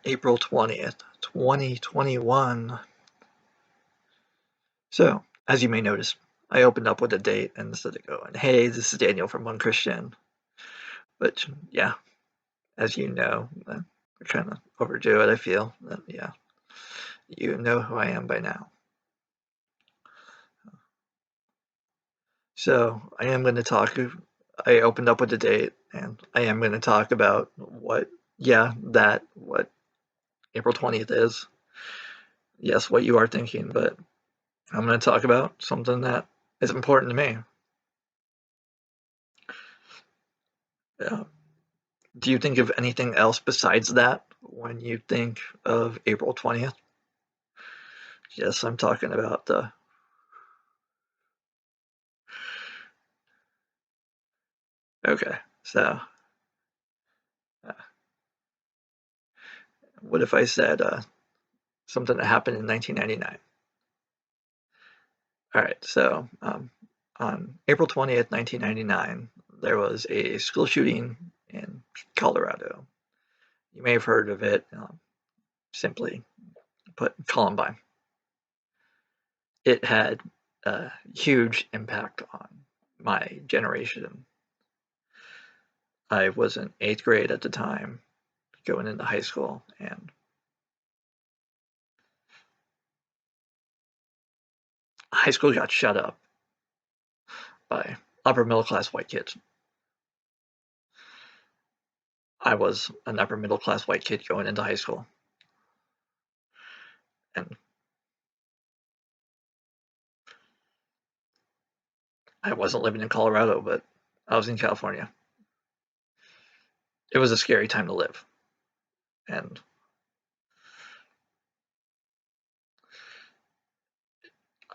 April 20th, 2021. So, as you may notice, I opened up with a date instead of going, hey, this is Daniel from One Christian. But yeah, as you know, I kind of overdo it, I feel. Yeah, you know who I am by now. So, I am going to talk. I opened up with a date, and I am going to talk about what April 20th is. Yes, what you are thinking, but I'm going to talk about something that is important to me. Yeah. Do you think of anything else besides that when you think of April 20th? Yes, I'm talking about the. Okay, so uh, what if I said something that happened in 1999? All right, so on April 20th, 1999, there was a school shooting in Colorado. You may have heard of it, simply put, Columbine. It had a huge impact on my generation. I was in eighth grade at the time, going into high school, and high school got shut up by upper middle class white kids. I was an upper middle class white kid going into high school, and I wasn't living in Colorado, but I was in California. It was a scary time to live, and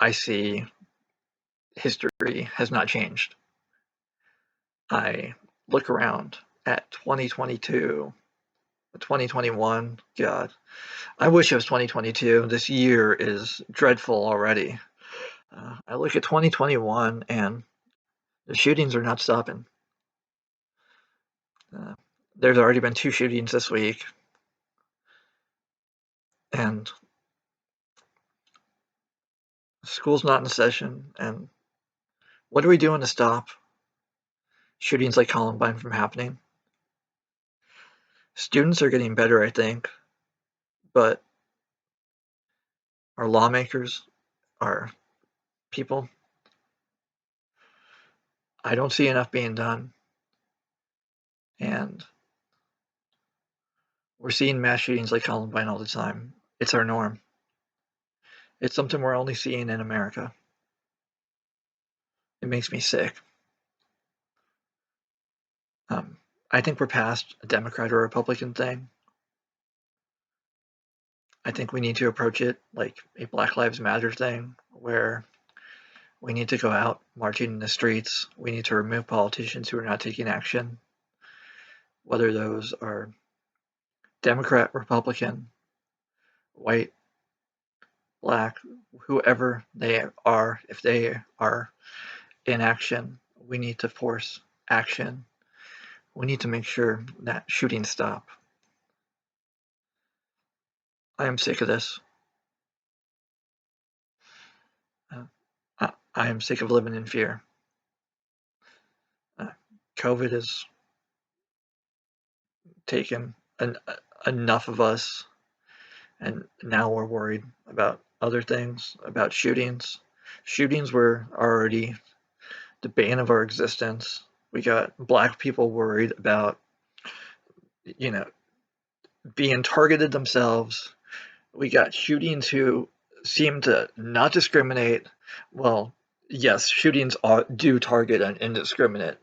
I see history has not changed. I look around at 2022, 2021. God, I wish it was 2022. This year is dreadful already. I look at 2021 and the shootings are not stopping. Uh, there's already been 2 shootings this week, and school's not in session. And what are we doing to stop shootings like Columbine from happening? Students are getting better, I think, but our lawmakers, our people, I don't see enough being done. And we're seeing mass shootings like Columbine all the time. It's our norm. It's something we're only seeing in America. It makes me sick. Um, I think we're past a Democrat or Republican thing. I think we need to approach it like a Black Lives Matter thing, where we need to go out marching in the streets. We need to remove politicians who are not taking action, whether those are Democrat, Republican, white, black, whoever they are. If they are in action, we need to force action. We need to make sure that shootings stop. I am sick of this. I am sick of living in fear. Uh, COVID has taken enough of us, and now we're worried about other things, about shootings. Shootings were already the bane of our existence. We got black people worried about, you know, being targeted themselves. We got shootings who seem to not discriminate. Well, yes, shootings do target an indiscriminate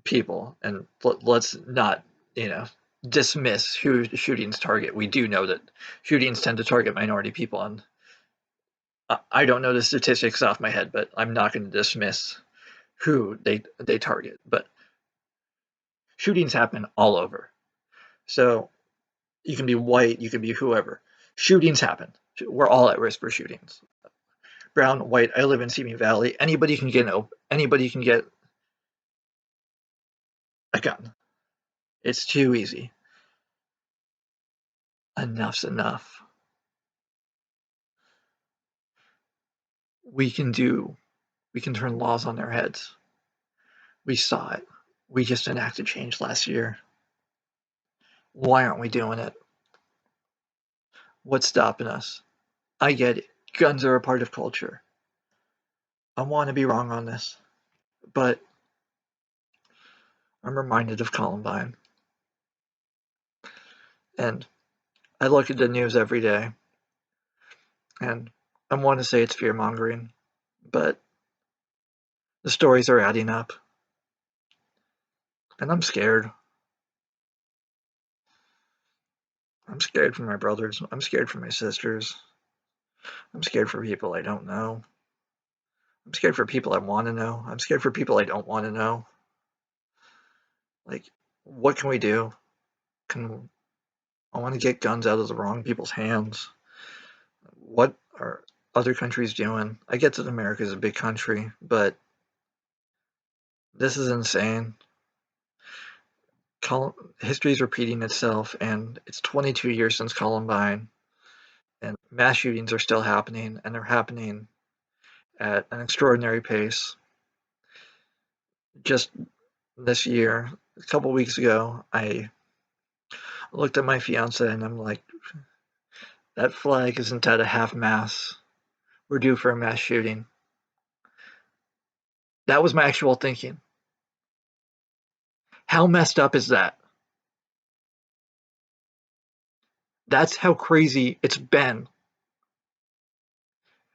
people, and let's not, you know, dismiss who shootings target. We do know that shootings tend to target minority people, and I don't know the statistics off my head, but I'm not going to dismiss who they target. But shootings happen all over, so you can be white, you can be whoever. Shootings happen. We're all at risk for shootings. Brown, white. I live in Simi Valley. Anybody can get a gun. It's too easy. Enough's enough. We can turn laws on their heads. We saw it. We just enacted change last year. Why aren't we doing it? What's stopping us? I get it. Guns are a part of culture. I want to be wrong on this, but I'm reminded of Columbine. And I look at the news every day, and I want to say it's fear mongering, but the stories are adding up, and I'm scared. I'm scared for my brothers. I'm scared for my sisters. I'm scared for people I don't know. I'm scared for people I want to know. I'm scared for people I don't want to know. Like, what can we do? Can I want to get guns out of the wrong people's hands? What are other countries doing? I get that America is a big country, but this is insane. History is repeating itself, and it's 22 years since Columbine, and mass shootings are still happening, and they're happening at an extraordinary pace. Just this year, a couple weeks ago, I looked at my fiance and I'm like, that flag isn't at a half mast. We're due for a mass shooting. That was my actual thinking. How messed up is that? That's how crazy it's been.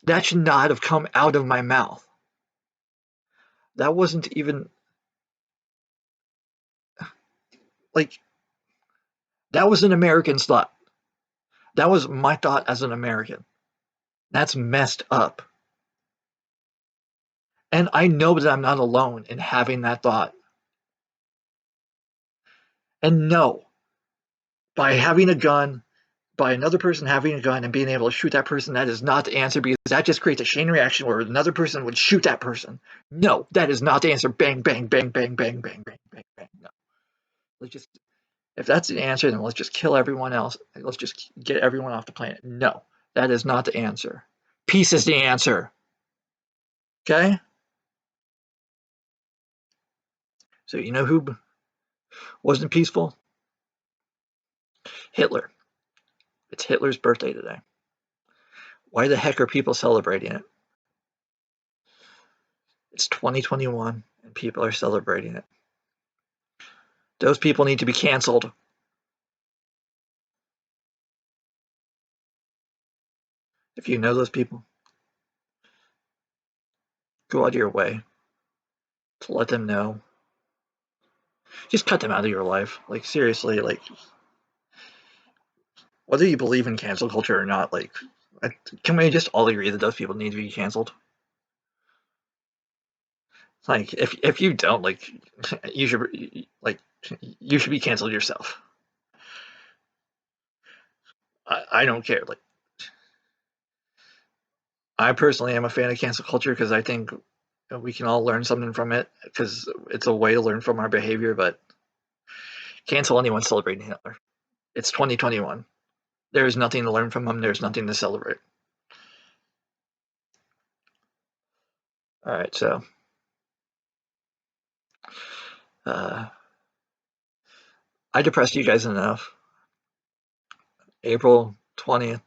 That should not have come out of my mouth. That wasn't even like, that was an American's thought. That was my thought as an American. That's messed up. And I know that I'm not alone in having that thought. And no, by having a gun, by another person having a gun and being able to shoot that person, that is not the answer, because that just creates a chain reaction where another person would shoot that person. No, that is not the answer. Bang, bang, bang, bang, bang, bang, bang, bang, bang. No. Let's just, if that's the answer, then let's just kill everyone else. Let's just get everyone off the planet. No, that is not the answer. Peace is the answer. Okay? So you know who wasn't peaceful? Hitler. It's Hitler's birthday today. Why the heck are people celebrating it? It's 2021 and people are celebrating it. Those people need to be canceled. If you know those people, go out of your way to let them know. Just cut them out of your life. Like, seriously, like, whether you believe in cancel culture or not, like, can we just all agree that those people need to be canceled? Like, if you don't, like, you should, like, you should be canceled yourself. I don't care. Like, I personally am a fan of cancel culture because I think we can all learn something from it, because it's a way to learn from our behavior. But cancel anyone celebrating Hitler. It's 2021. There is nothing to learn from him. There's nothing to celebrate. All right, so uh, I depressed you guys enough. April 20th.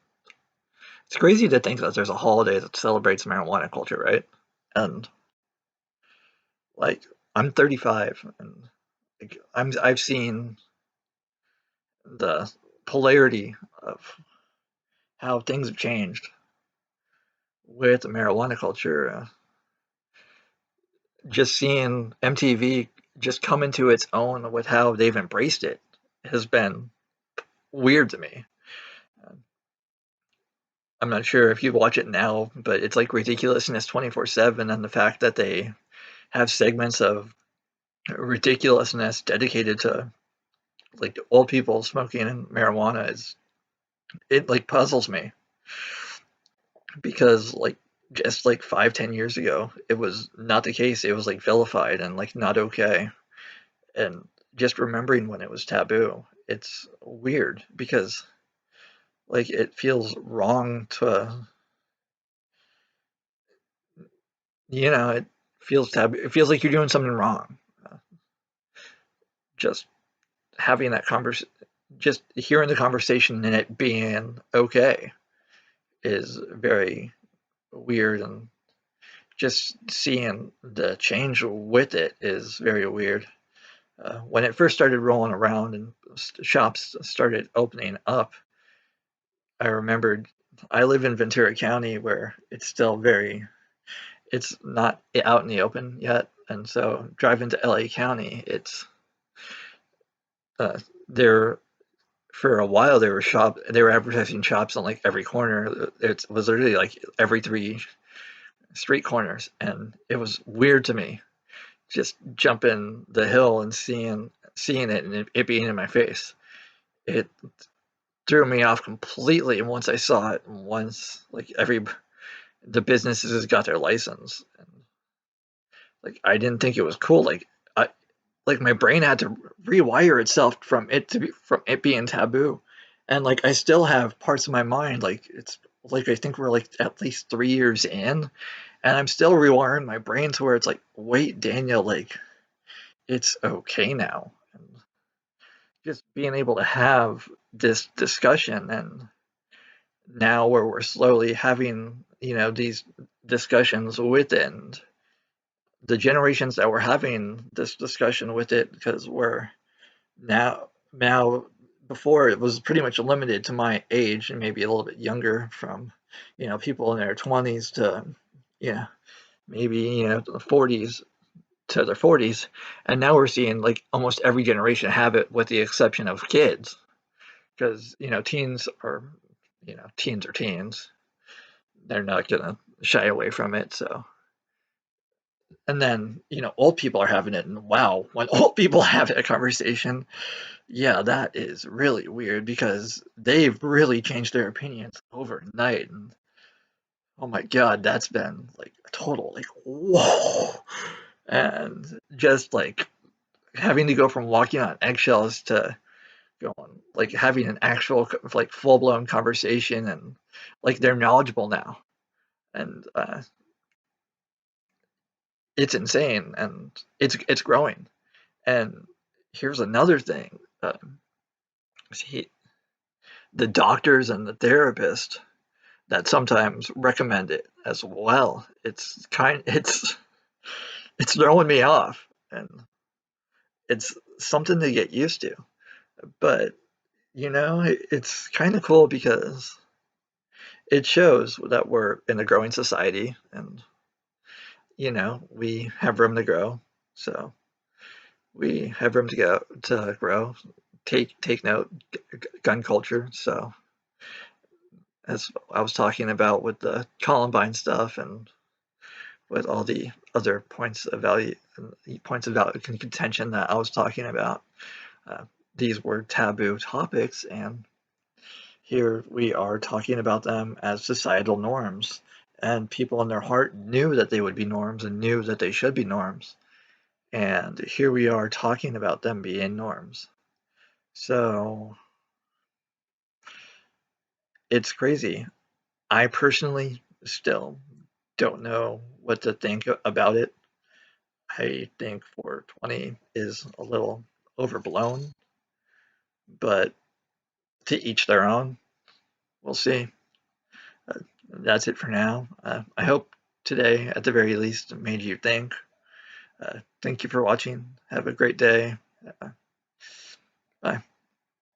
It's crazy to think that there's a holiday that celebrates marijuana culture, right? And like, I'm 35, and like, I've seen the polarity of how things have changed with the marijuana culture. Just seeing MTV just come into its own with how they've embraced it has been weird to me. I'm not sure if you watch it now, but it's like ridiculousness 24/7, and the fact that they have segments of ridiculousness dedicated to like old people smoking and marijuana is, it like puzzles me, because like just like 5-10 years ago it was not the case. It was like vilified and like not okay. And just remembering when it was taboo, it's weird because Like it feels wrong to, it feels taboo. It feels like you're doing something wrong. Uh, just having that conversation, just hearing the conversation and it being okay is very weird, and just seeing the change with it is very weird. When it first started rolling around and shops started opening up, I remembered I live in Ventura County where it's not out in the open yet. And so driving to LA County, uh, there for a while they were advertising shops on like every corner. It was literally like every three street corners, and it was weird to me just jumping the hill and seeing it and it being in my face. It threw me off completely once I saw it. Once like every the businesses got their license, and like I didn't think it was cool. I like my brain had to rewire itself from it being taboo, and like I still have parts of my mind like it's like I think we're like at least 3 years in, and I'm still rewiring my brain to where it's like, wait, Daniel, like it's okay now. And just being able to have this discussion, and now where we're slowly having, these discussions within the generations that we're having this discussion with it, because we're now before it was pretty much limited to my age and maybe a little bit younger, from people in their 20s to yeah maybe 40s to their 40s, and now we're seeing like almost every generation have it with the exception of kids, because teens are teens. They're not gonna shy away from it. So, and then old people are having it, and wow, when old people have a conversation, yeah, that is really weird because they've really changed their opinions overnight. And oh my god, that's been like a total like whoa, and just like having to go from walking on eggshells to going like having an actual like full blown conversation, and like they're knowledgeable now, and it's insane, and it's growing. And here's another thing: see, the doctors and the therapists that sometimes recommend it as well. It's throwing me off, and it's something to get used to. But it's kind of cool because it shows that we're in a growing society, and we have room to grow. So we have room to grow. Take note, gun culture. So as I was talking about with the Columbine stuff, and with all the other points of value contention that I was talking about, uh, these were taboo topics, and here we are talking about them as societal norms. And people in their heart knew that they would be norms and knew that they should be norms. And here we are talking about them being norms. So it's crazy. I personally still don't know what to think about it. I think 420 is a little overblown, but to each their own. We'll see. Uh, that's it for now. I hope today, at the very least, made you think. Thank you for watching. Have a great day. Uh, bye.